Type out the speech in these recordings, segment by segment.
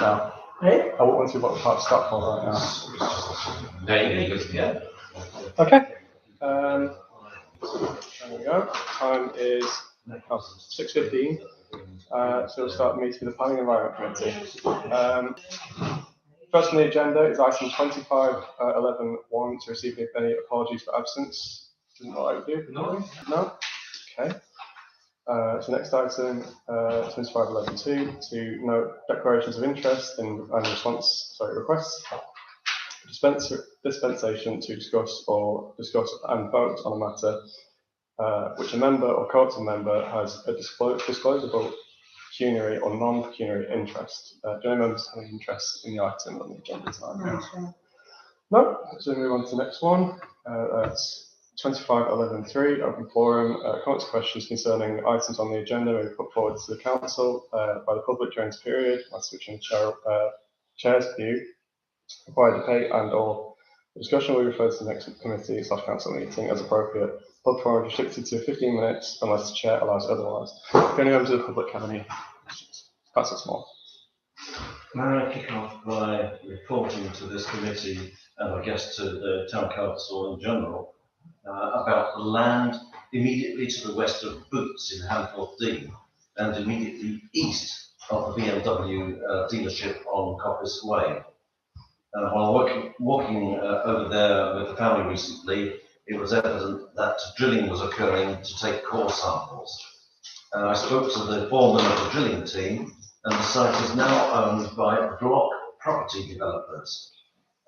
now. Hey? I want to see what the part start for right now. Yeah. Okay. There we go. Time is 6:15. So we'll start the meeting with the Planning and Environment Committee. First on the agenda is item 25.11.1 to receive any apologies for absence. Didn't know I would do. No? Okay. So next item, 25.11.2 to note declarations of interest and requests. Dispensation to discuss and vote on a matter which a member or collective member has a disclosable pecuniary or non-pecuniary interest. Do any members have any interest in the item on the agenda tonight? No. So we move on to the next one. That's 25.11.3, open forum. Comments, questions concerning items on the agenda may be put forward to the council by the public during this period, as switching chair's view, required to pay and/or the discussion will be referred to the next committee/council meeting as appropriate. Public forum is restricted to 15 minutes unless the chair allows otherwise. Do any members of the public have any questions? Councillor Small. May I kick off by reporting to this committee and I guess to the town council in general about the land immediately to the west of Boots in Hanforth Dean and immediately east of the BMW dealership on Coppice Way. While walking over there with the family recently, it was evident that drilling was occurring to take core samples. I spoke to the foreman of the drilling team, and the site is now owned by block property developers.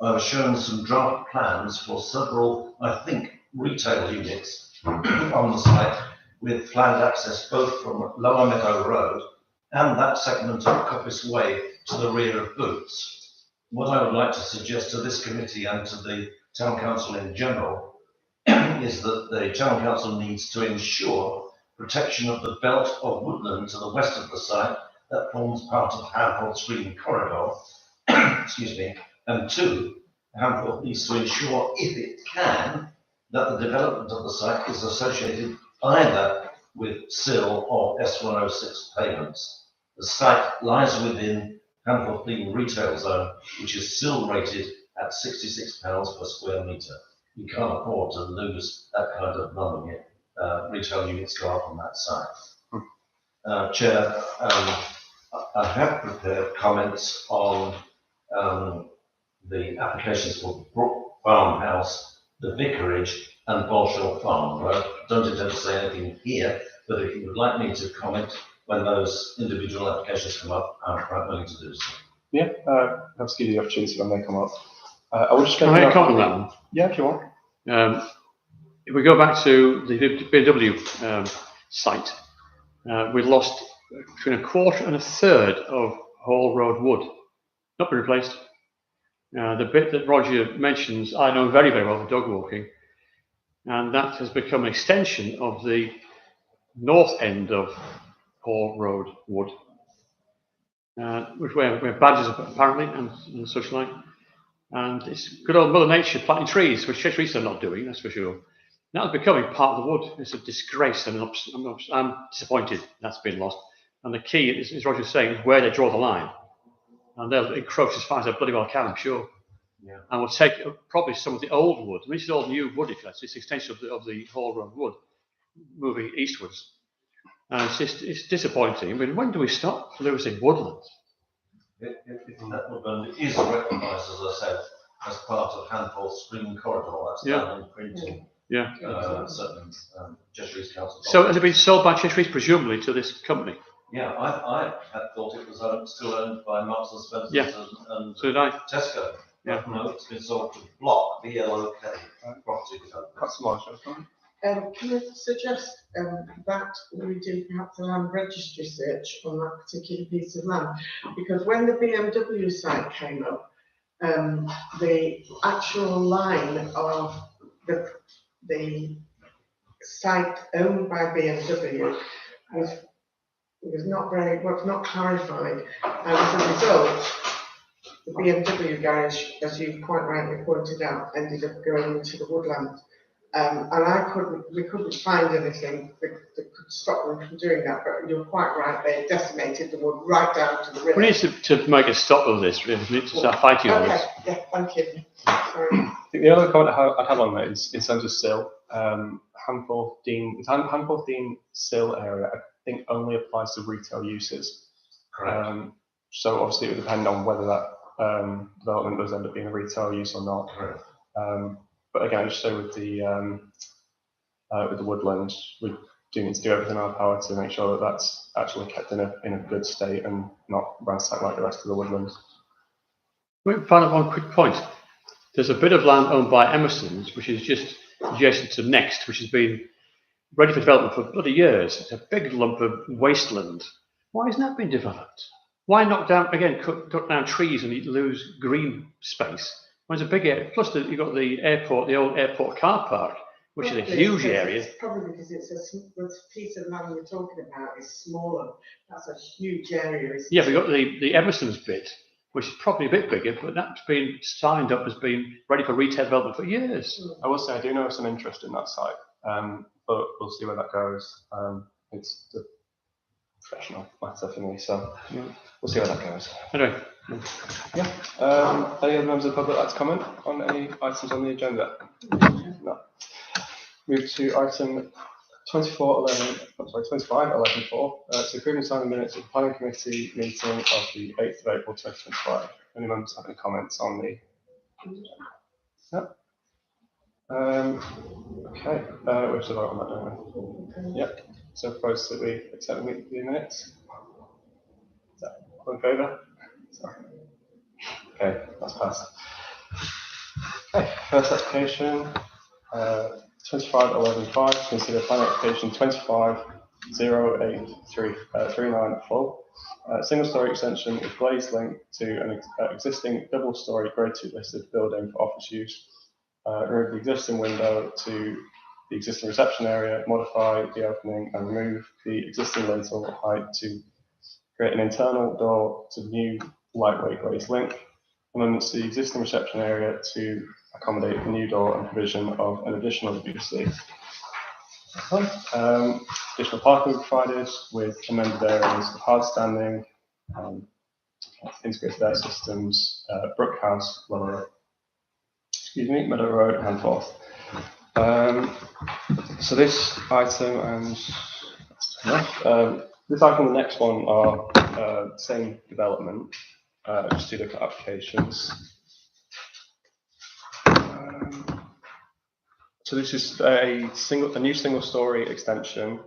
I was shown some draft plans for several, I think, retail units on the site with planned access both from Lower Meadow Road and that segment of Coppice Way to the rear of Boots. What I would like to suggest to this committee and to the town council in general is that the town council needs to ensure protection of the belt of woodland to the west of the site that forms part of Hanforth Green Corridor, excuse me, and two, Hanforth needs to ensure, if it can, that the development of the site is associated either with SIL or S106 payments. The site lies within Hanforth Green Retail Zone, which is SIL rated at £66 per square metre. You can't afford to lose that kind of money. Retail units go up on that site. Chair, I have prepared comments on the applications for Brook Farmhouse, the Vicarage, and Bolshaw Farm. I don't intend to say anything here, but if you would like me to comment when those individual applications come up, I'm quite willing to do so. Yeah, I'll give you the opportunity when they come up. I will just Can I comment on that one? Yeah, if you want. If we go back to the BMW site, we lost between a quarter and a third of Hall Road wood, not been replaced. The bit that Roger mentions, I know very, very well for dog walking, and that has become an extension of the north end of Hall Road wood, which we have badges apparently and such like. And it's good old Mother Nature planting trees, which Cheshire East are not doing, that's for sure. Now it's becoming part of the wood. It's a disgrace, and I'm disappointed that's been lost. And the key, as Roger's saying, is where they draw the line. And they'll encroach as far as they bloody well can, I'm sure. Yeah. And we'll take probably some of the old wood. I mean, it's all new wood, if you like. It's an extension of the Hall Road wood, moving eastwards. And it's disappointing. I mean, when do we stop losing woodlands? If that woodland is recognised, as I said, as part of Hanforth Green Corridor, that's down in printing. Yeah. Certain Cheshire East Council. So has it been sold by Cheshire East, presumably, to this company? Yeah, I had thought it was still owned by Marks and Spencer and so did I. Tesco. Yeah. No, it's been sold to Block, B-L-O-K, property development. That's Marshall. Can I suggest that we do perhaps a land registry search on that particular piece of land? Because when the BMW site came up, the actual line of the site owned by BMW was not clarified, and as a result, the BMW garage, as you quite rightly pointed out, ended up going into the woodland. And we couldn't find anything that could stop them from doing that. But you're quite right; they decimated the wood right down to the river. We need to make a stop of this. We need to start fighting on this. Yeah, thank you. Sorry. I think the other comment I'd have on that is in terms of sill, Hanforth Dean sill area, I think only applies to retail uses. Correct. So obviously it would depend on whether that development does end up being a retail use or not. Correct. But again, just so with the woodland, we do need to do everything in our power to make sure that that's actually kept in a good state and not ransacked like the rest of the woodland. We find out one quick point. There's a bit of land owned by Emerson's, which is just adjacent to Next, which has been ready for development for bloody years. It's a big lump of wasteland. Why hasn't that been developed? Why knock down, again, cut down trees and you lose green space? When it's a big area, plus you've got the airport, the old airport car park, which is a huge area. It's probably because the piece of land we're talking about is smaller. That's a huge area. Yeah, we've got the Emerson's bit, which is probably a bit bigger, but that's been signed up as being ready for retail development for years. I will say I do know some interest in that site, but we'll see where that goes. It's the professional matter for me, so we'll see where that goes. Anyway. Yeah. Any other members of the public like to comment on any items on the agenda? No. Move to item 25/11/4, to approve and sign the minutes of the planning committee meeting of the 8th of April 2025. Any members have any comments on the? No. Okay. We have to vote on that, don't we? Yep. So propose that we accept the minutes. Is that all in favour? Sorry. Okay, that's passed. Okay, first application, 25/11/5, to consider planning application 25/0839 full. Single-storey extension with glazed link to an existing double-storey grade 2 listed building for office use. Remove the existing window to the existing reception area, modify the opening and remove the existing lintel height to create an internal door to the new lightweight glazed link. Amendments to the existing reception area to accommodate the new door and provision of an additional WC. Additional parking provided with amended areas of hard standing, integrated air systems, Brook House, Meadow Road, Hanforth. So this item and this item and the next one are same development, just two different applications. So this is a new single-storey extension,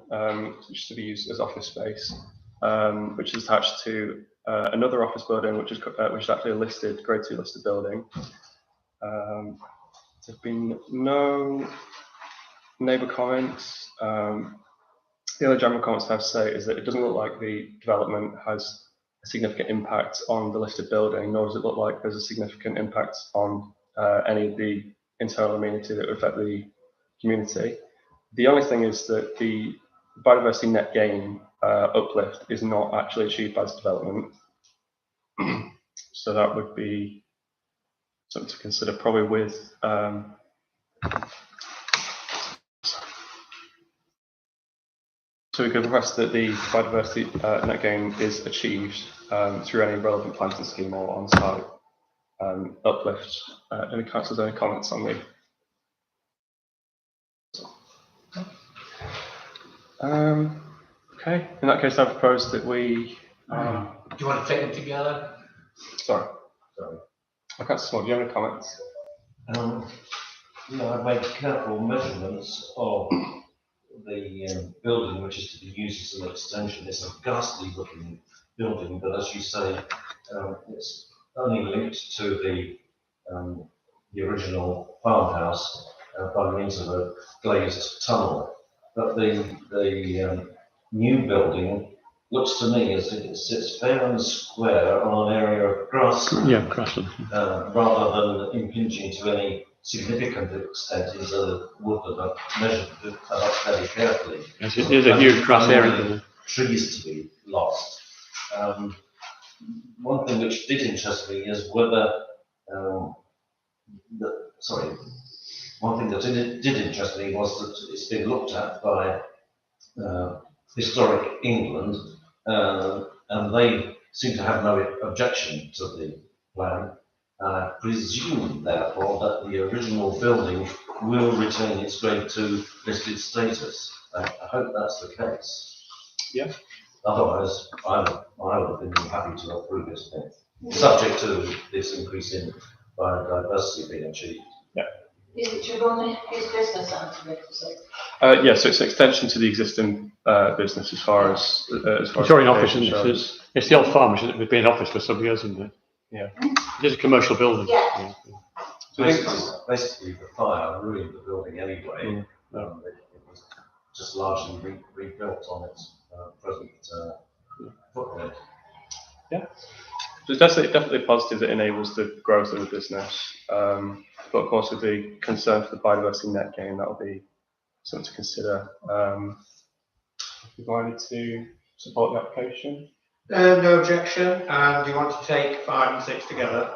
which is to be used as office space, which is attached to another office building, which is actually a listed grade 2 listed building. There's been no neighbour comments. The only general comments I have to say is that it doesn't look like the development has a significant impact on the listed building, nor does it look like there's a significant impact on any of the internal amenity that would affect the community. The only thing is that the biodiversity net gain uplift is not actually achieved by this development. So that would be something to consider, probably with so we could request that the biodiversity net gain is achieved through any relevant planting scheme or on-site uplift. Any councillors, any comments on the? Okay, in that case, I propose that we. Do you want to take them together? Sorry. Okay, Small, do you have any comments? I've made careful measurements of the building which is to be used as an extension. It's a ghastly looking building, but as you say, it's only linked to the original farmhouse by means of a glazed tunnel. But the new building looks to me as if it sits fair and square on an area of grassland. Yeah, grassland. Rather than impinging to any significant extent into the wood that I've measured up very carefully. Yes, it is a huge grass area. Trees to be lost. One thing which did interest me is whether, one thing that did interest me was that it's been looked at by Historic England, and they seem to have no objection to the plan. I presume, therefore, that the original building will retain its Grade 2 listed status. I hope that's the case. Yeah. Otherwise, I would have been happy to approve it, subject to this increase in biodiversity being achieved. Yeah. Is it to run his business out of it? Yeah, so it's an extension to the existing business as far as It's already an office, application isn't it? shows. It's the old farm, which has been an office for some years, isn't it? Yeah. It is a commercial building. Yeah. So Basically, the fire ruined the building anyway. Mm. It was just largely rebuilt on its present footprint. Yeah. So it's definitely positive that enables the growth of the business. But of course, with the concern for the biodiversity net gain, that will be something to consider. If I need to support the application. No objection. Do you want to take 5 and 6 together?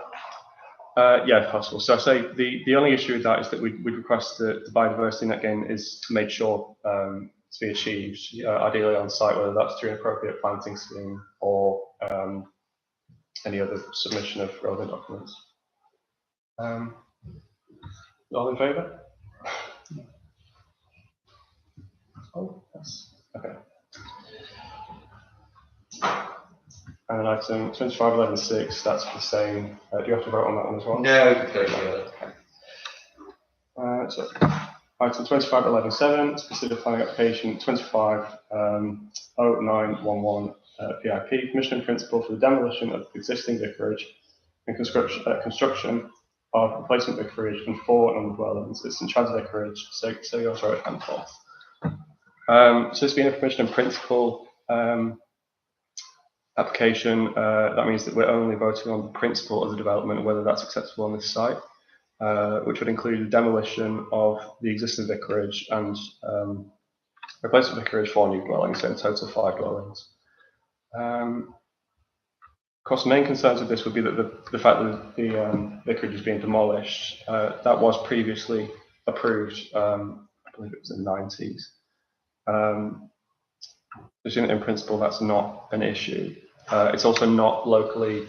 Yeah, if possible. So I say the only issue with that is that we'd request that the biodiversity net gain is made sure to be achieved, ideally on site, whether that's through an appropriate planting scheme or any other submission of relevant documents. All in favour? Oh, yes. Okay. And then item 2511.6, that's the same. Do you have to vote on that one as well? No, you can go together. So item 2511.7, specific planning application 250911 PIP, permission in principle for the demolition of existing vicarage and construction of replacement vicarage and 4 non-dwellings. It's in Chad's vicarage, so yours Road, Handforth. So it's been a permission in principle application. That means that we're only voting on the principle of the development, whether that's acceptable on this site, which would include the demolition of the existing vicarage and replacement vicarage for new dwellings, so in total 5 dwellings. Of course, the main concerns with this would be that the fact that the vicarage is being demolished, that was previously approved, I believe it was in the 90s. Assuming in principle that's not an issue. It's also not locally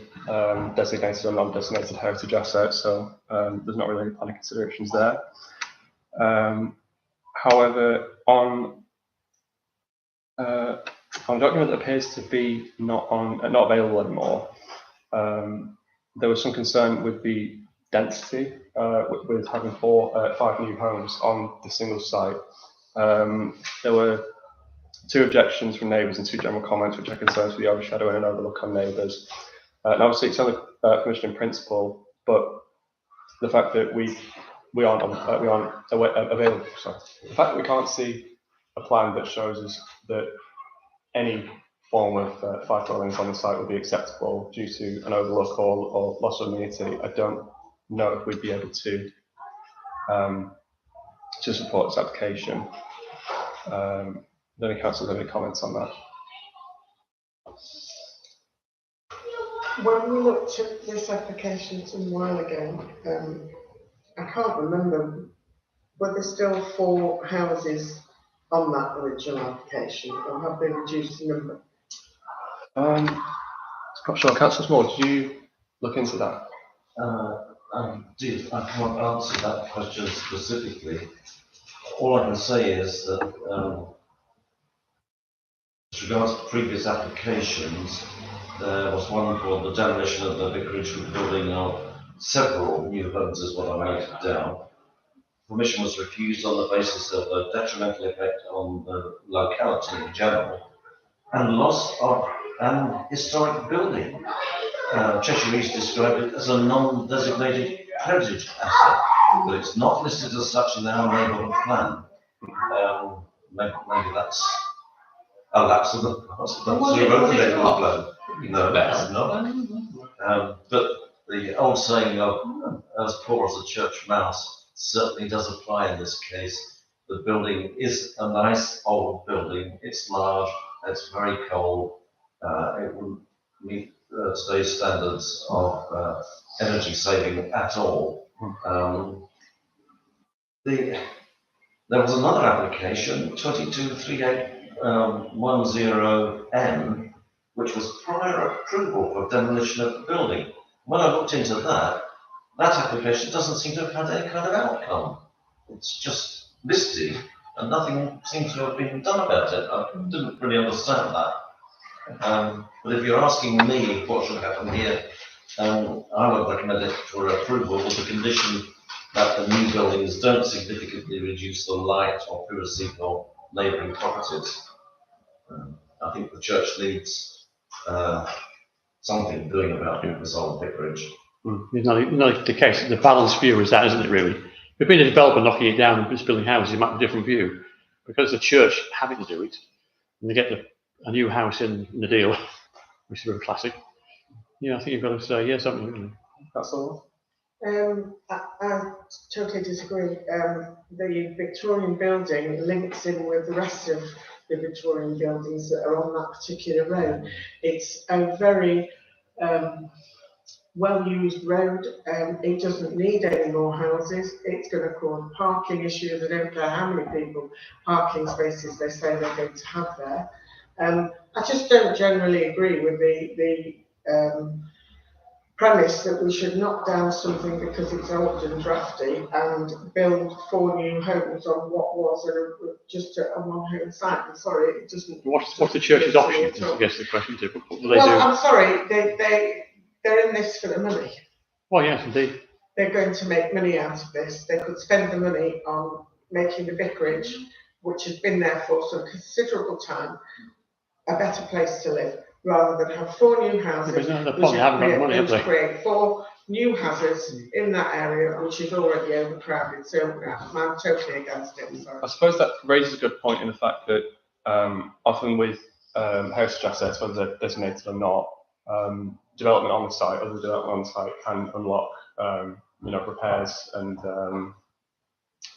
designated or non-designated heritage asset, so there's not really any planning considerations there. However, on a document that appears to be not available anymore, there was some concern with the density with having 5 new homes on the single site. There were 2 objections from neighbours and 2 general comments, which are concerns for the overshadowing and overlook on neighbours. And obviously, it's only permission in principle, but the fact that we aren't available. Sorry, the fact that we can't see a plan that shows us that any form of 5 dwellings on the site would be acceptable due to an overlook or loss of amenity, I don't know if we'd be able to support this application. Do any council have any comments on that? When we looked at this application some while ago, I can't remember, were there still 4 houses on that original application, or have they reduced the number? Not sure. Councillor Small, did you look into that? I did. I can't answer that question specifically. All I can say is that as regards to previous applications, there was one for the demolition of the vicarage and building of several new homes, is what I noted down. Permission was refused on the basis of a detrimental effect on the locality in general and loss of an historic building. Cheshire East described it as a non-designated heritage asset, but it's not listed as such in our neighbourhood plan. Maybe that's a lapse of the neighbourhood plan. No, that's not. But the old saying of as poor as a church mouse certainly does apply in this case. The building is a nice old building. It's large. It's very cold. It wouldn't meet today's standards of energy saving at all. There was another application, 223810M, which was prior approval for demolition of the building. When I looked into that application doesn't seem to have had any kind of outcome. It's just listed and nothing seems to have been done about it. I didn't really understand that. But if you're asking me what should happen here, I would recommend it for approval with the condition that the new buildings don't significantly reduce the light or privacy of neighbouring properties. I think the church needs something doing about this old vicarage. No, the case, the balanced view is that, isn't it, really? If there'd been a developer knocking it down and just building houses, it might be a different view. Because the church having to do it, and they get a new house in the deal, which is very classic. Yeah, I think you've got to say yes, haven't you? Really? That's all. I totally disagree. The Victorian building links in with the rest of the Victorian buildings that are on that particular road. It's a very well-used road. It doesn't need any more houses. It's going to cause parking issues. I don't care how many people parking spaces they say they're going to have there. I just don't generally agree with the premise that we should knock down something because it's old and drafty and build 4 new homes on what was just a one-home site. I'm sorry, it doesn't. What's the church's option? I guess the question too. What will they do? I'm sorry, they're in this for the money. Well, yes, indeed. They're going to make money out of this. They could spend the money on making the vicarage, which has been there for some considerable time, a better place to live, rather than have 4 new houses. To create 4 new houses in that area, which is already overcrowded. So I'm totally against it. Sorry. I suppose that raises a good point in the fact that often with heritage assets, whether they're designated or not, development on the site, other development on the site can unlock, repairs and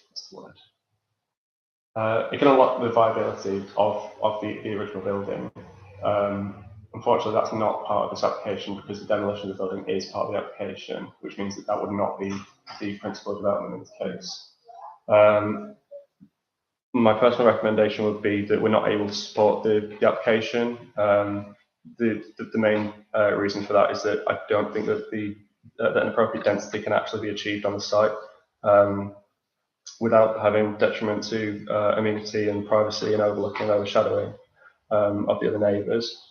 what's the word? It can unlock the viability of the original building. Unfortunately, that's not part of this application because the demolition of the building is part of the application, which means that would not be the principal development in this case. My personal recommendation would be that we're not able to support the application. The main reason for that is that I don't think that that an appropriate density can actually be achieved on the site without having detriment to amenity and privacy and overlooking and overshadowing of the other neighbours.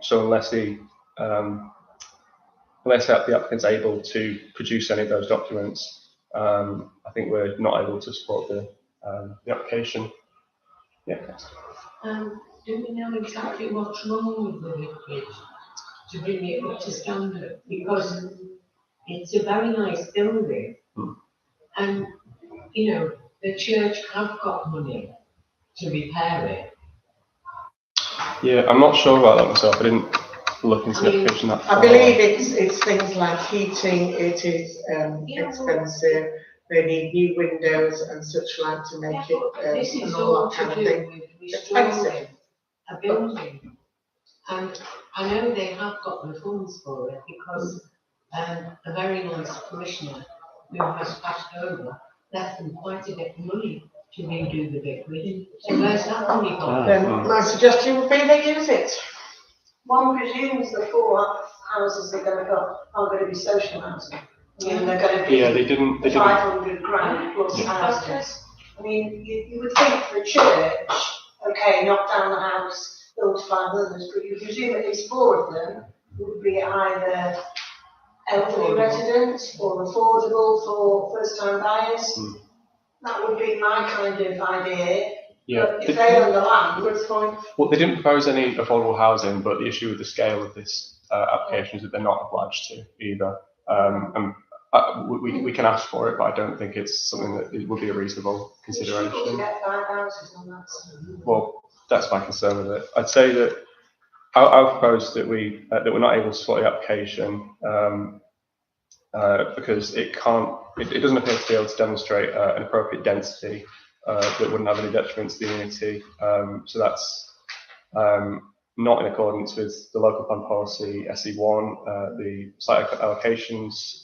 So unless the applicant's able to produce any of those documents, I think we're not able to support the application. Yeah. Do we know exactly what's wrong with the vicarage to bring it up to standard? Because it's a very nice building, and the church have got money to repair it. Yeah, I'm not sure about that myself. I didn't look into the application that far. I believe it's things like heating. It is expensive. They need new windows and such like to make This is and all all that kind to of do thing. with restoring a building, and I know they have got the funds for it because a very nice parishioner who has passed over left them quite a bit of money to redo the vicarage. So where's that money gone? Then my suggestion would be they use it. One presumes the 4 houses they're going to go are going to be social housing. I mean, they're going to be they didn't 500 grand plus houses. I mean, you would think for a church, okay, knock down the house, build 5 others, but you presume at least 4 of them would be either elderly residents or affordable for first-time buyers. That would be my kind of idea. Yeah. But if they own the land, it's fine. Well, they didn't propose any affordable housing, but the issue with the scale of this application is that they're not obliged to either. We can ask for it, but I don't think it's something that it would be a reasonable consideration. To get 5 houses on that side. Well, that's my concern with it. I'd say that I'll propose that we're not able to support the application because it doesn't appear to be able to demonstrate an appropriate density that wouldn't have any detriment to the community. So that's not in accordance with the local plan policy SE1, the site allocations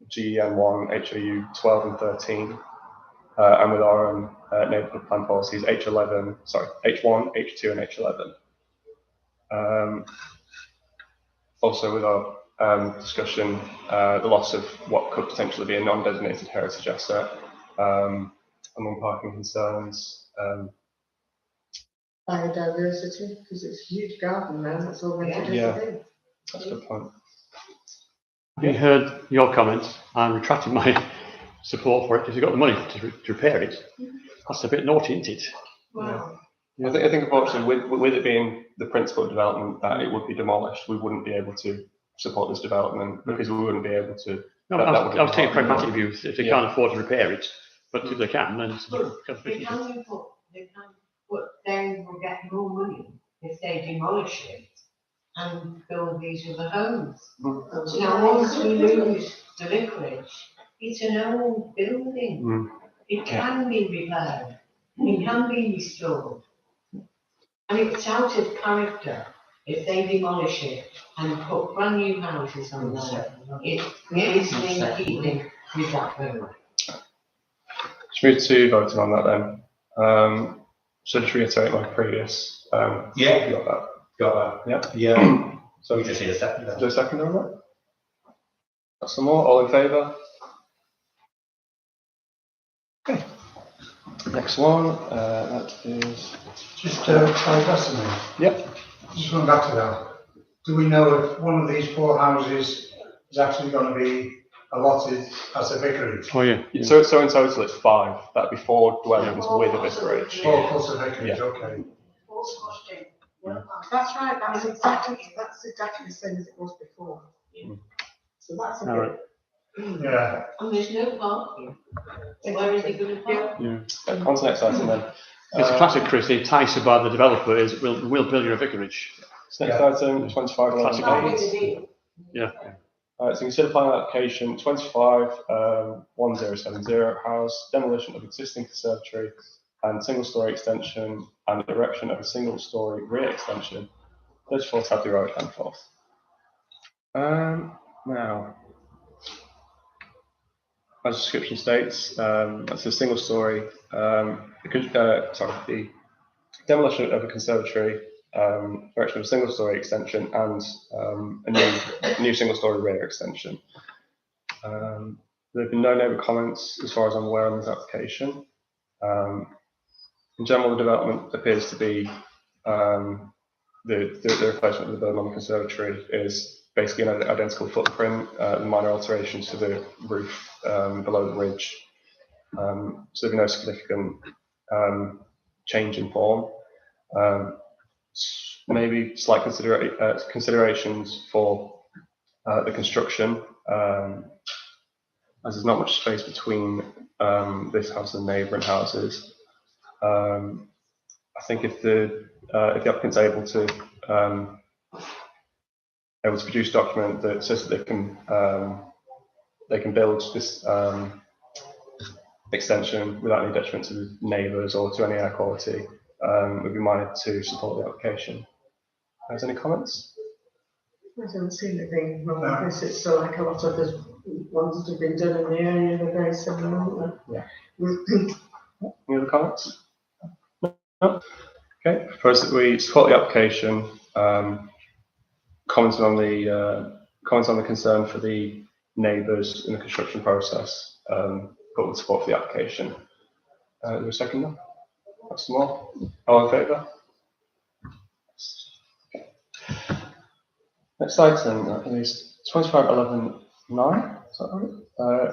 GEN1, HOU 12 and 13, and with our own neighbourhood plan policies, H1, H2, and H11. Also with our discussion, the loss of what could potentially be a non-designated heritage asset, among parking concerns. Biodiversity, because it's a huge garden now, that's all they do. Yeah, that's a good point. Having heard your comments, I'm retracting my support for it. If you've got the money to repair it, that's a bit naughty, isn't it? Wow. Yeah. I think unfortunately, with it being the principle of development that it would be demolished, we wouldn't be able to support this development because we wouldn't be able to. No, I was taking a pragmatic view. If they can't afford to repair it, but if they can, then it's they will get more money if they demolish it and build these other homes. Now, once we lose the vicarage, it's an old building. It can be repaired. It can be restored. And it's out of character if they demolish it and put brand new houses on there. It is in keeping with that road. Let's move to voting on that then. So just reiterate my previous. Yeah. You got that? Got Yeah. Yeah. So We just need a second. is there a second on that? Got some more? All in favour? Okay. Next one. That is. Just sorry, that's me. Yep. Just going back to that. Do we know if one of these 4 houses is actually going to be allotted as a vicarage? Oh yeah. So in total it's 5. That'd be 4 dwellings with a vicarage. 4 plus a vicarage, Yeah. okay. That's right, that's exactly the same as it was before. So that's a All right. Yeah. And there's no parking. So where is it going to park? Yeah. On to the next item then. It's a classic, Chris. The enticed by the developer is we'll build you a vicarage. So next item, 25 Classic. Yeah. So consider planning application 25 1070 house, demolition of existing conservatory and single-storey extension and erection of a single-storey rear extension, 34 Tadley Road, Handforth. Now, as the description states, that's a single-storey. The demolition of a conservatory, erection of a single-storey extension, and a new single-storey rear extension. There have been no neighbour comments as far as I'm aware on this application. In general, the development appears to be the replacement of the Birmingham Conservatory is basically an identical footprint, minor alterations to the roof below the ridge. So there'll be no significant change in form. Maybe slight considerations for the construction, as there's not much space between this house and neighbouring houses. I think if the applicant's able to produce a document that says that they can build this extension without any detriment to the neighbours or to any air quality, we'd be minded to support the application. Has any comments? I don't see anything wrong with this. It's so like a lot of the ones that have been done in the area, they're very similar, aren't they? Yeah. Any other comments? No? Okay, propose that we support the application, commenting on the concern for the neighbours in the construction process, but with support for the application. Is there a second now? That's some more. All in favour? Next item is 2511-9, is that right?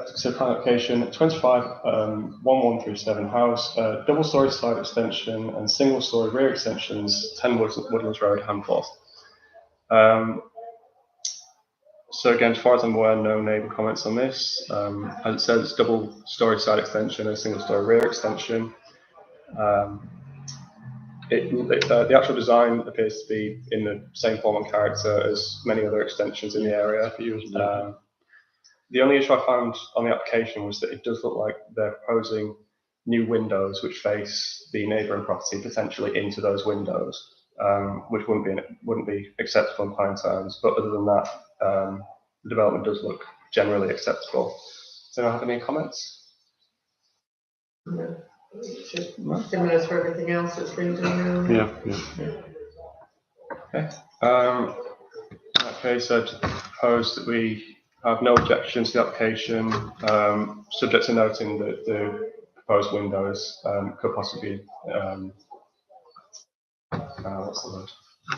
Consider plan application 251137 house, double-storey side extension and single-storey rear extensions, 10 Woodlands Road, Handforth. So again, as far as I'm aware, no neighbour comments on this. As it says, it's double-storey side extension and single-storey rear extension. The actual design appears to be in the same form and character as many other extensions in the area. The only issue I found on the application was that it does look like they're proposing new windows which face the neighbouring property potentially into those windows, which wouldn't be acceptable in planning terms. But other than that, the development does look generally acceptable. Does anyone have any comments? No, it's just similar to everything else that's been done. Okay. In that case, I'd propose that we have no objections to the application, subject to noting that the proposed windows could possibly what's the word?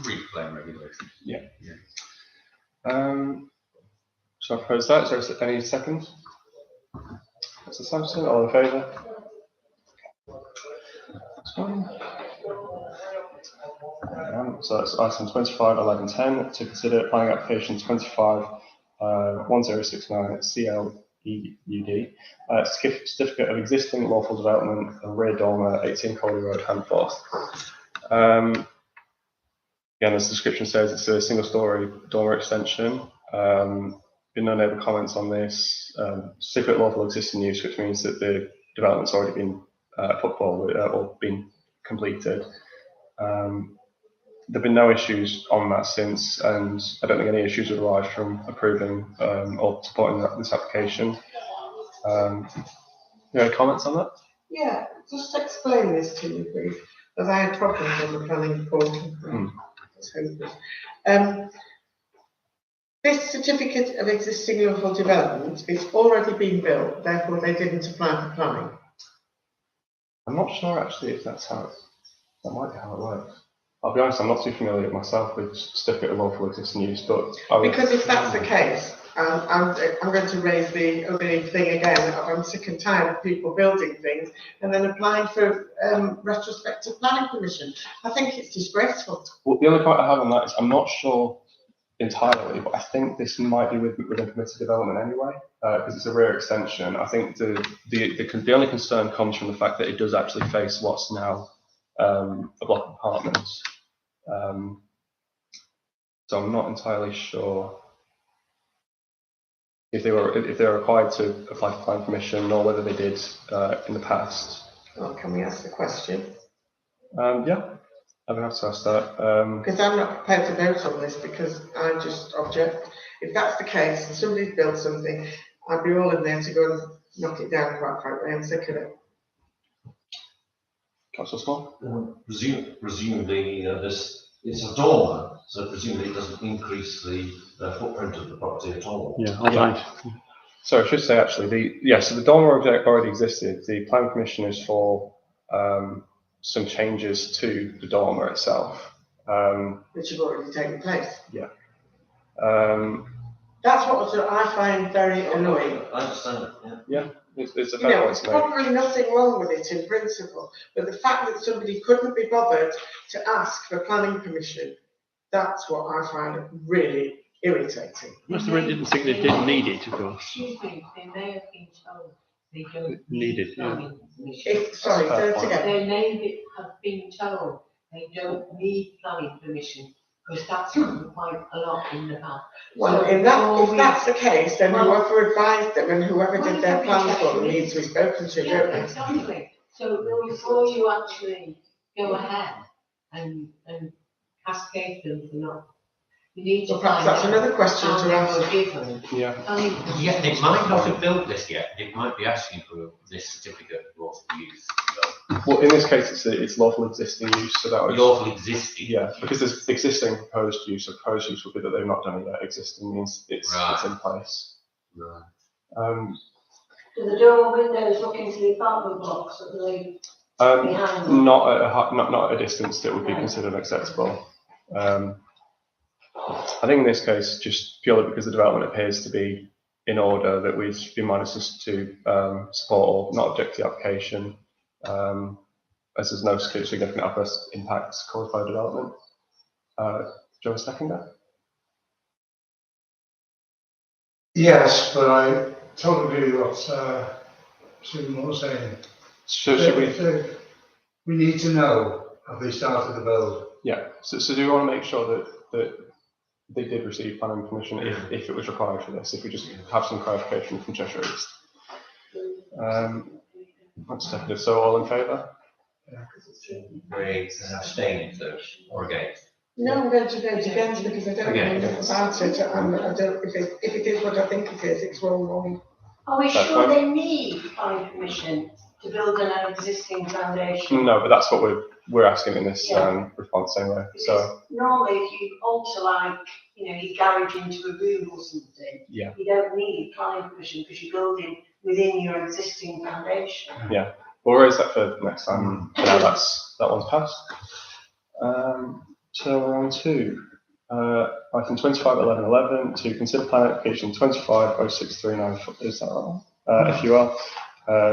Reclaim regulation. Yeah. So I propose that. Is there any second? Mr. Sampson, all in favour? That's fine. So that's item 25.11.10 to consider planning application 25.1069 CLEUD, certificate of existing lawful development of rear dormer, 18 Coley Road, Handforth. Again, as the description says, it's a single-storey dormer extension. Been no neighbour comments on this. Certificate of lawful existing use, which means that the development's already been put forward or been completed. There have been no issues on that since, and I don't think any issues would arise from approving or supporting this application. Any comments on that? Yeah, just explain this to me, please, because I had problems on the planning portal. This certificate of existing lawful development is already been built, therefore they didn't apply for planning. I'm not sure actually if that's how that might be how it works. I'll be honest, I'm not too familiar myself with certificate of lawful existing use, but because if that's the case, I'm going to raise the ugly thing again. I'm sick and tired of people building things and then applying for retrospective planning permission. I think it's disgraceful. Well, the only point I have on that is I'm not sure entirely, but I think this might be within permitted development anyway, because it's a rear extension. I think the only concern comes from the fact that it does actually face what's now a block of apartments. So I'm not entirely sure if they were required to apply for planning permission or whether they did in the past. Well, can we ask the question? Yeah, I'm gonna have to ask that. Because I'm not prepared to vote on this because I just object. If that's the case and somebody's built something, I'd be all in there to go and knock it down, quite frankly. I'm sick of it. Councillor Small? Presumably, this it's a dormer, so presumably it doesn't increase the footprint of the property at all. Yeah, all right. So I should say actually, so the dormer object already existed. The planning permission is for some changes to the dormer itself. Which have already taken place. Yeah. That's what I find very annoying. I understand it, yeah. Yeah, it's a fair point to make. Probably nothing wrong with it in principle, but the fact that somebody couldn't be bothered to ask for planning permission, that's what I find really irritating. Most of them didn't think they didn't need it, of course. Excuse me, they may have been told they don't Need it, yeah. planning permission. Sorry, say it again. They may have been told they don't need planning permission, because that's happened quite a lot in the past. Well, So if before that's the case, then Well- whoever advised them and whoever did their plans for them needs to be spoken to, Yeah, don't they? exactly. So before you actually go ahead and cascade them for not, you need to Well, perhaps find that's out another question how to they ask. were given Yeah. planning permission. Yeah, they might not have built this yet. They might be asking for this certificate of lawful use. Well, in this case, it's lawful existing use, so that was Lawful existing. Yeah, because there's existing proposed use. So proposed use would be that they've not done it yet. Existing means it's in place. Right. Do the dormer windows look into the apartment blocks that they behind them? Not at a distance that would be considered acceptable. I think in this case, just purely because the development appears to be in order, that we've been managed to support or not object to the application, as there's no significant adverse impacts caused by development. Do you have a second there? Yes, but I totally agree with what Susan was saying. Should we? We need to know have they started the build. Yeah. So do we want to make sure that they did receive planning permission if it was required for this? If we just have some clarification from Cheshire East. That's seconded. So all in favour? Great. And abstaining, so, or against. No, I'm going to vote against because I don't know enough about it, and I don't, if it is what I think it is, it's wrong. Are we sure they need planning permission to build an existing foundation? No, but that's what we're asking in this response anyway. So normally, if you alter like your garage into a room or something, you don't need planning permission because you're building within your existing foundation. Yeah, we'll raise that for next time. For now, that one's passed. So we're on to item 25.11.11 to consider plan application 25.0639. Is that right? If you are,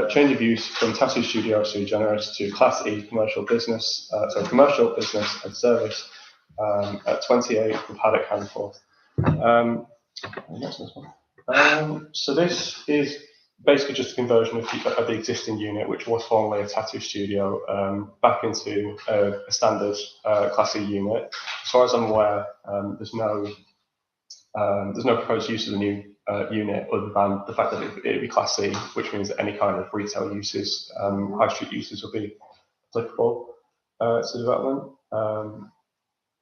change of use from tattoo studio to generous to Class E commercial business, commercial business and service at 28 Paddock Hanforth. So this is basically just a conversion of the existing unit, which was formerly a tattoo studio, back into a standard Class E unit. As far as I'm aware, there's no proposed use of the new unit other than the fact that it'd be Class C, which means that any kind of retail uses, high street uses, will be applicable to development.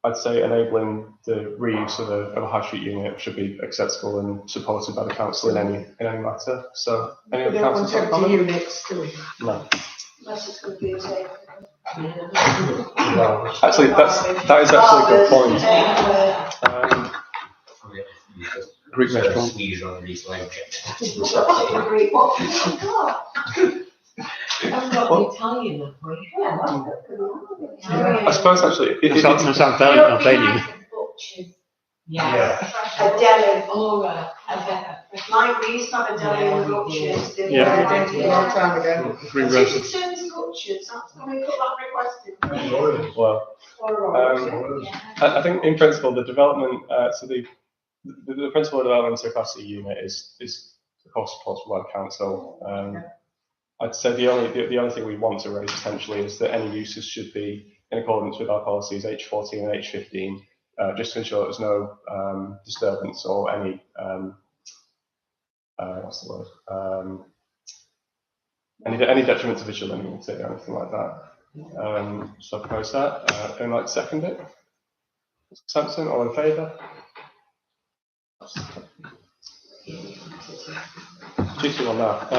I'd say enabling the reuse of a high street unit should be acceptable and supported by the council in any matter. So, any other council want empty units, do we? No. Unless it's going to be a safe. No. Actually, that is actually a good point. Greek restaurant. Squeeze on these leg I've got Italian up for you. I suppose actually, It's Albanian. Yeah. A deli. Or a Like we used to have a deli in the butchers. didn't we? A long time ago. Green If roasted. it turns to butchers, can we put that request in? well, Or I think in principle the development, the principal development to a Class C unit is of course supported by the council. I'd say the only thing we want to raise essentially is that any uses should be in accordance with our policies H14 and H15, just to ensure there's no disturbance or any what's the word? Any detriment to visual immunity or anything like that. So I propose that. Anyone like to second it? Sampson, all in favour? GC on that.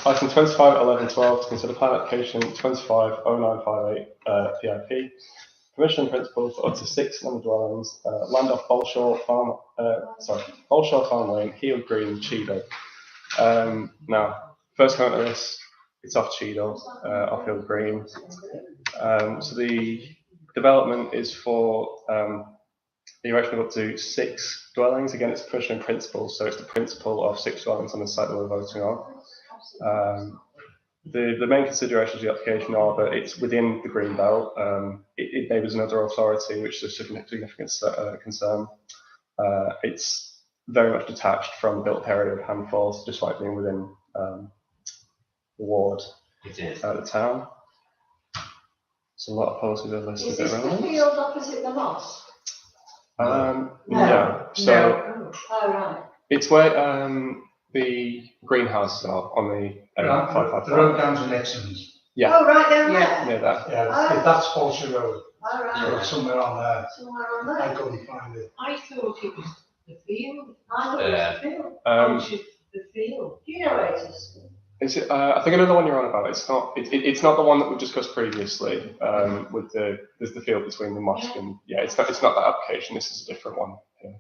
Item 25.11.12 to consider plan application 25.0958 PIP. Permission in principle for up to 6 number dwellings, land off Bolshaw Farm Lane, Heel Green, Cheadle. Now, first comment of this, it's off Cheadle, off Heel Green. So the development is for the erection of up to 6 dwellings. Again, it's permission in principle, so it's the principle of 6 dwellings on the site that we're voting on. The main considerations of the application are that it's within the green belt. It neighbours another authority, which is a significant concern. It's very much detached from the built area of Hanforth, despite being within the ward at the town. So a lot of policies are listed is around this the it. field opposite the mosque? Yeah. So Oh, right. it's where the greenhouses are on the The road down to Nixon's. Yeah. Oh, right down there. Near that. Yeah, that's Bolshaw Road. All right. Somewhere on there. Somewhere on I there. couldn't find it. I thought it was the field. I thought it was the field. The field. Do you know where it is? Is it, I think I know the one you're on about. It's not. It's not the one that we discussed previously. With there's the field between the mosque and it's not that application. This is a different one. Yeah.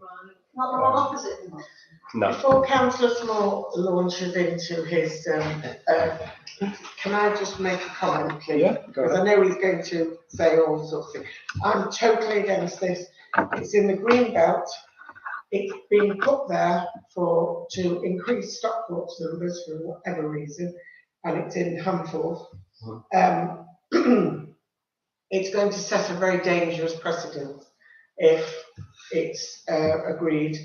Not the one opposite the mosque. No. Before Councillor Small launches into his, can I just make a comment, please? Yeah, go Because I know he's going to say all sorts of things. I'm totally against this. It's in the green belt. It's been put there to increase Stockport's numbers for whatever reason, and it's in Hanforth. It's going to set a very dangerous precedent if it's agreed.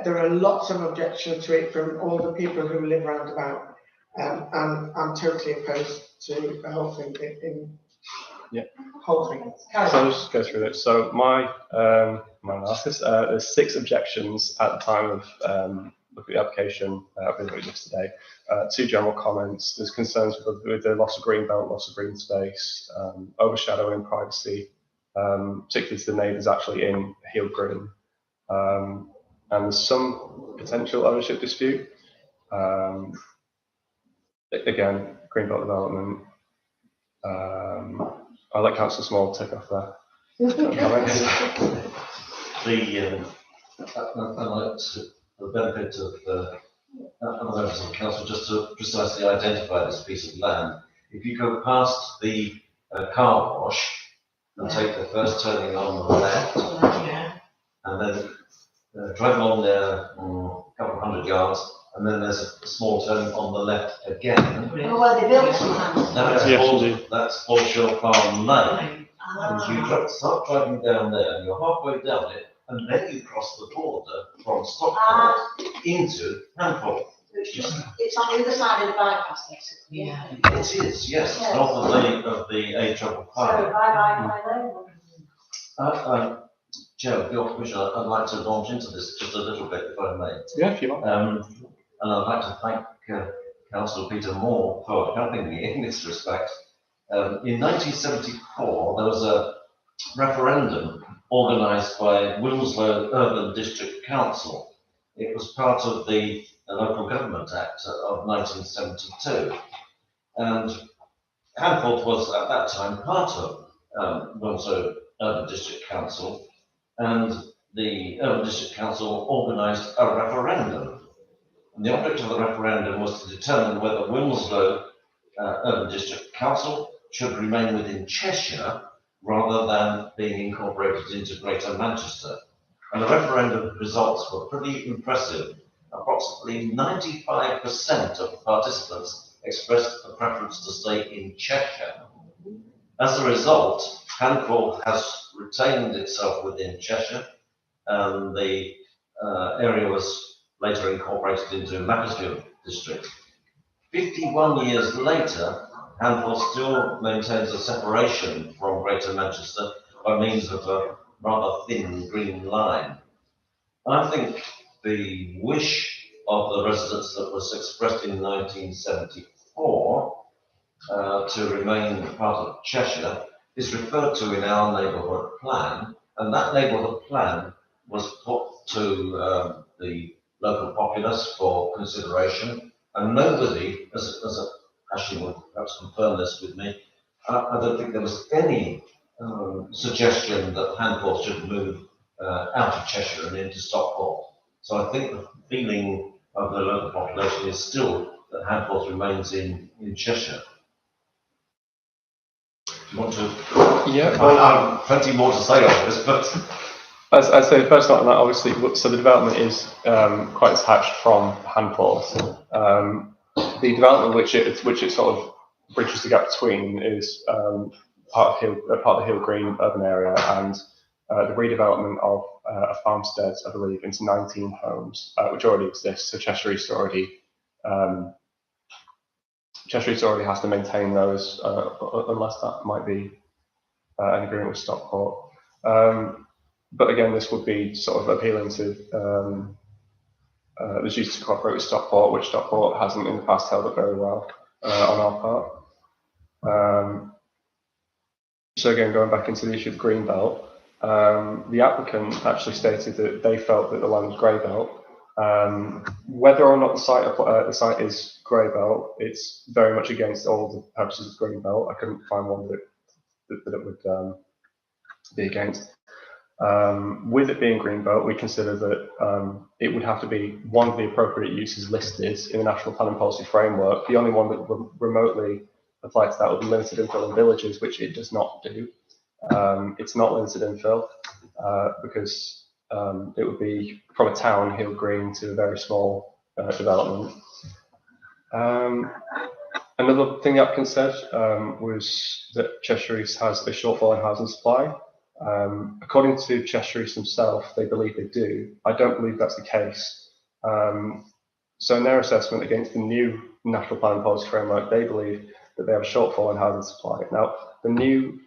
There are lots of objections to it from all the people who live round about, and I'm totally opposed to the whole thing. Whole thing. So I'll just go through it. So my analysis, there's 6 objections at the time of looking at the application. I've been looking yesterday. 2 general comments. There's concerns with the loss of green belt, loss of green space, overshadowing privacy particularly to the neighbours actually in Heel Green. And there's some potential ownership dispute. Again, Greenbelt development. I'll let Councillor Small take off there. I'd like to, for the benefit of other members of the council, just to precisely identify this piece of land. If you go past the car wash and take the first turning on the left, and then drive along there a couple of hundred yards, and then there's a small turn on the left again. Oh, where they built some houses. That's Foreshore Farm Lane. And you start driving down there, and you're halfway down it, and then you cross the border from Stockport into Hanford. It's on the other side of the bypass, basically. Yeah. It is, yes. It's north of the A555. So, bye. Chair, with your permission, I'd like to launch into this just a little bit, if I may. Yeah, if you want. And I'd like to thank Councillor Peter Moore for helping me in this respect. In 1974, there was a referendum organised by Wilmslow Urban District Council. It was part of the Local Government Act of 1972. And Hanford was at that time part of Wilmslow Urban District Council, and the Urban District Council organised a referendum. And the object of the referendum was to determine whether Wilmslow Urban District Council should remain within Cheshire rather than being incorporated into Greater Manchester. And the referendum results were pretty impressive. Approximately 95% of the participants expressed a preference to stay in Cheshire. As a result, Hanford has retained itself within Cheshire, and the area was later incorporated into Macclesfield district. 51 years later, Hanford still maintains a separation from Greater Manchester by means of a rather thin green line. I think the wish of the residents that was expressed in 1974 to remain part of Cheshire is referred to in our neighbourhood plan, and that neighbourhood plan was put to the local populace for consideration, and nobody, as Ashley will perhaps confirm this with me, I don't think there was any suggestion that Hanford should move out of Cheshire and into Stockport. So I think the feeling of the local population is still that Hanford remains in Cheshire. Do you want to? Yeah. Well, I have plenty more to say on this, but I'd say first on that, obviously, so the development is quite detached from Hanford. The development which it sort of bridges the gap between is part of the Hill Green urban area, and the redevelopment of a farmstead, I believe, into 19 homes, which already exists. So Cheshire East already has to maintain those, unless that might be an agreement with Stockport. But again, this would be sort of appealing to the duty to cooperate with Stockport, which Stockport hasn't in the past held up very well on our part. So again, going back into the issue of Greenbelt, the applicant actually stated that they felt that the land was Greybelt. Whether or not the site is Greybelt, it's very much against all the purposes of Greenbelt. I couldn't find one that it would be against. With it being Greenbelt, we consider that it would have to be one of the appropriate uses listed in the National Planning Policy Framework. The only one that would remotely apply to that would be limited infill in villages, which it does not do. It's not limited infill because it would be from a town, Hill Green, to a very small development. Another thing the applicant said was that Cheshire East has a shortfall in housing supply. According to Cheshire East themselves, they believe they do. I don't believe that's the case. So in their assessment against the new National Planning Policy Framework, they believe that they have a shortfall in housing supply. Now, the new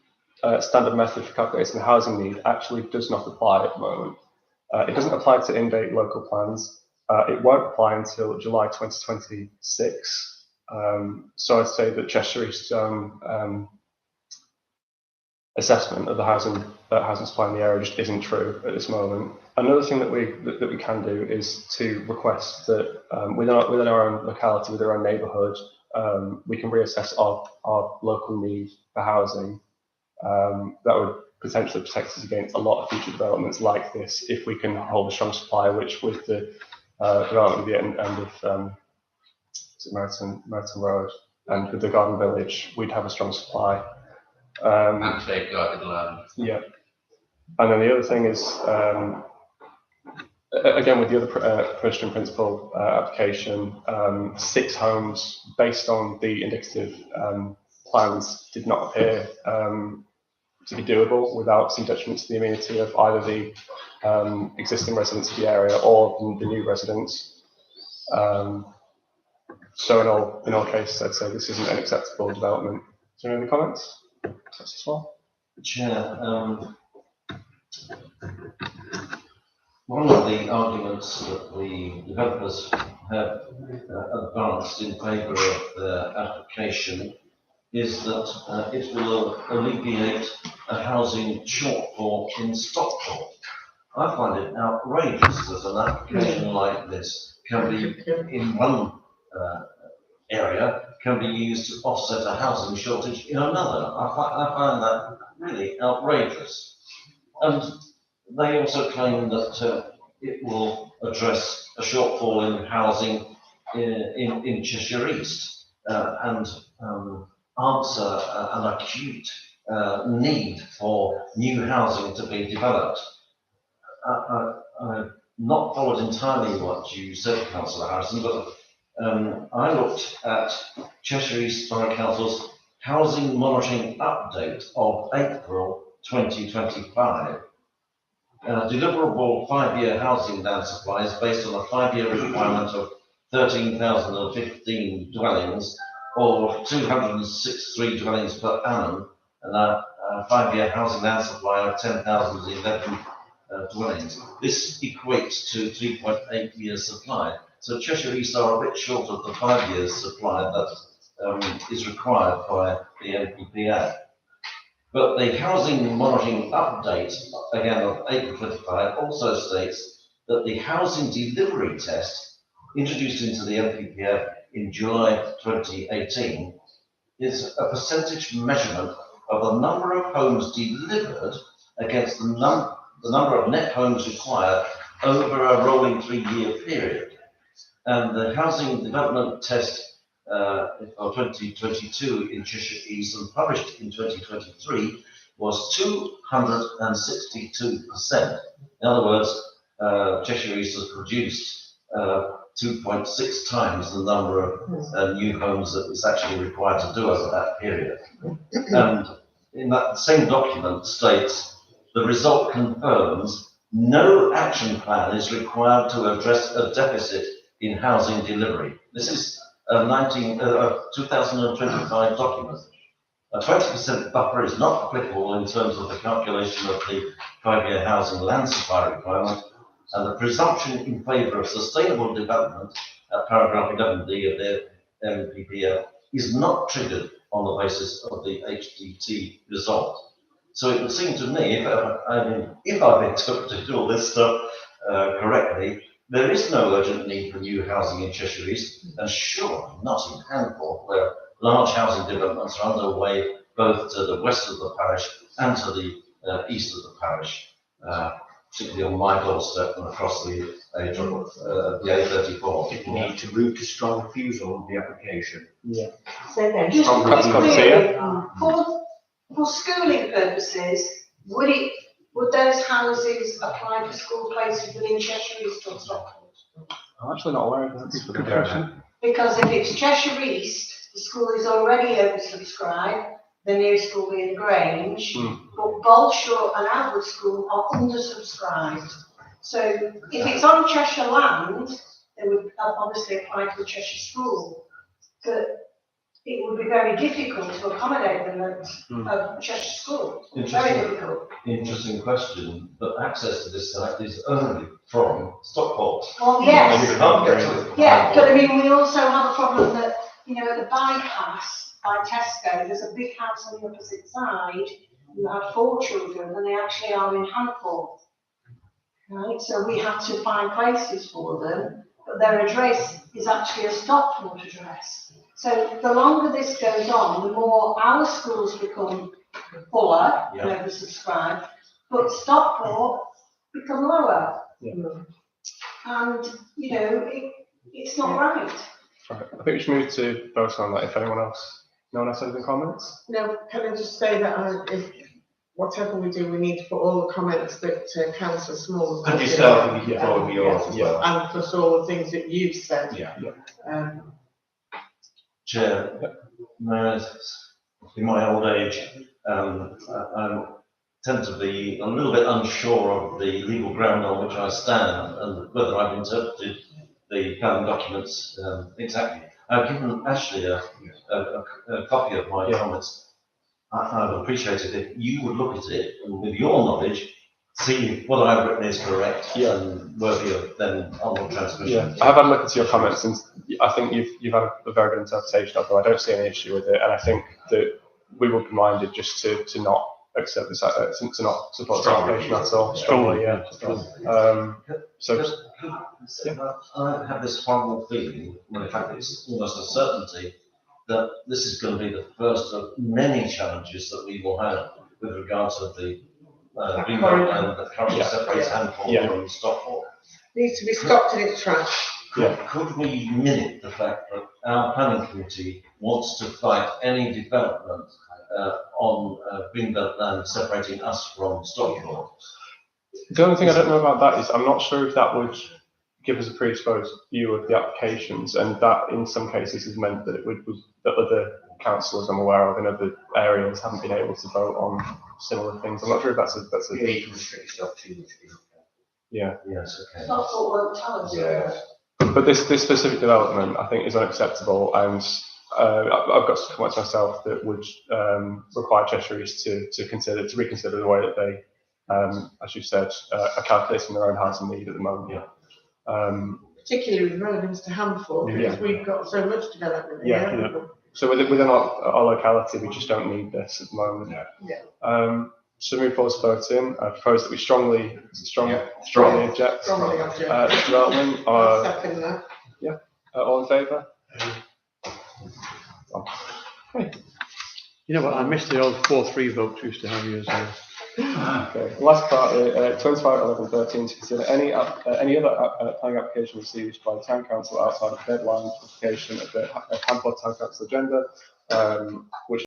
standard method for calculating the housing need actually does not apply at the moment. It doesn't apply to in-date local plans. It won't apply until July 2026. So I'd say that Cheshire East's assessment of the housing supply in the area just isn't true at this moment. Another thing that we can do is to request that within our own locality, within our own neighbourhood, we can reassess our local need for housing. That would potentially protect us against a lot of future developments like this if we can hold a strong supply, which with the development of the end of Meriton Road and with the Garden Village, we'd have a strong supply. And safeguarded land. Yeah. And then the other thing is, again, with the other permission principle application, 6 homes based on the indicative plans did not appear to be doable without some detriment to the amenity of either the existing residents of the area or the new residents. So in all cases, I'd say this isn't an acceptable development. Is there any comments? That's as well. Chair, one of the arguments that the developers have advanced in favour of their application is that it will alleviate a housing shortfall in Stockport. I find it outrageous that an application like this can be in one area can be used to offset a housing shortage in another. I find that really outrageous. And they also claim that it will address a shortfall in housing in Cheshire East and answer an acute need for new housing to be developed. I've not followed entirely what you said, Councillor Harrison, but I looked at Cheshire East Borough Council's Housing Monitoring Update of April 2025. Deliverable 5-year housing land supply is based on a 5-year requirement of 13,015 dwellings or 263 dwellings per annum, and a 5-year housing land supply of 10,011 dwellings. This equates to 3.8 years supply. So Cheshire East are a bit short of the 5 years supply that is required by the NPPF. But the Housing Monitoring Update, again of April 25, also states that the housing delivery test introduced into the NPPF in July 2018 is a percentage measurement of the number of homes delivered against the number of net homes required over a rolling 3-year period. And the housing development test of 2022 in Cheshire East and published in 2023 was 262%. In other words, Cheshire East has produced 2.6 times the number of new homes that it's actually required to do over that period. And in that same document states, the result confirms no action plan is required to address a deficit in housing delivery. This is a 2025 document. A 20% buffer is not applicable in terms of the calculation of the 5-year housing land supply requirement, and the presumption in favour of sustainable development at paragraph 11D of the MPPF is not triggered on the basis of the HTT result. So it would seem to me, if I've interpreted all this stuff correctly, there is no urgent need for new housing in Cheshire East, and surely not in Handford, where large housing developments are underway both to the west of the parish and to the east of the parish, particularly on my doorstep and across the A34. People need to move to strong refusal on the application. Yeah. So then, just to That's be got to see clear, for schooling purposes, would those houses apply for school places within Cheshire East or Stockport? I'm actually not aware of that. Good question. Because if it's Cheshire East, the school is already oversubscribed, the nearest school being the Grange, but Bolshaw and Outwood School are undersubscribed. So if it's on Cheshire land, they would obviously apply to the Cheshire School. But it would be very difficult to accommodate them at Cheshire School. Very difficult. Interesting question, but access to this site is only from Stockport. Well, yes. You can't get to it. Yeah, but I mean, we also have a problem that, at the bypass by Tesco, there's a big house on the opposite side, who had 4 children than they actually are in Handful. Right, so we have to find places for them, but their address is actually a Stockport address. So the longer this goes on, the more our schools become fuller, and oversubscribed, but Stockport become lower. Yeah. And, you know, it's not right. Right. I think we should move to vote on that if no one else has any comments. No, can I just say that if whatever we do, we need to put all the comments that Councillor Small has And put yourself, in, and you forward me yours as well. and plus all the things that you've said. Yeah. Chair, in my old age, I tend to be a little bit unsure of the legal ground on which I stand and whether I've interpreted the planning documents exactly. I've given Ashley a copy of my comments. I would appreciate it if you would look at it and with your knowledge, see what I've written is correct and worthy of then onward transmission. Yeah, I have had a look into your comments, and I think you've had a very good interpretation of them. I don't see any issue with it, and I think that we would be minded just to not accept this, to not support the application at all. Strongly, yeah. I have this horrible feeling, well, in fact, it's almost a certainty, that this is going to be the first of many challenges that we will have with regard to the green belt and the currently separated Handful from Stockport. Needs to be stopped in its tracks. Could we minute the fact that our planning committee wants to fight any development on green belt land separating us from Stockport? The only thing I don't know about that is I'm not sure if that would give us a predisposed view of the applications, and that in some cases has meant that that other councillors I'm aware of in other areas haven't been able to vote on similar things. I'm not sure if that's a You need to restrict yourself to Yes, okay. Stockport won't tell us. Yeah. But this specific development, I think, is unacceptable, and I've got some comments myself that would require Cheshire East to reconsider the way that they, as you said, are calculating their own housing need at the moment. Particularly with relevance to Handful, because we've got so much development here. So within our locality, we just don't need this at the moment. So move forward to voting. I propose that we strongly object this development. Second that. All in favour? You know what? I missed the old 4-3 vote we used to have years ago. Okay. Last part, 25/11/13 to consider any other planning application received by the Town Council outside of deadline for publication of the Handful Town Council agenda, which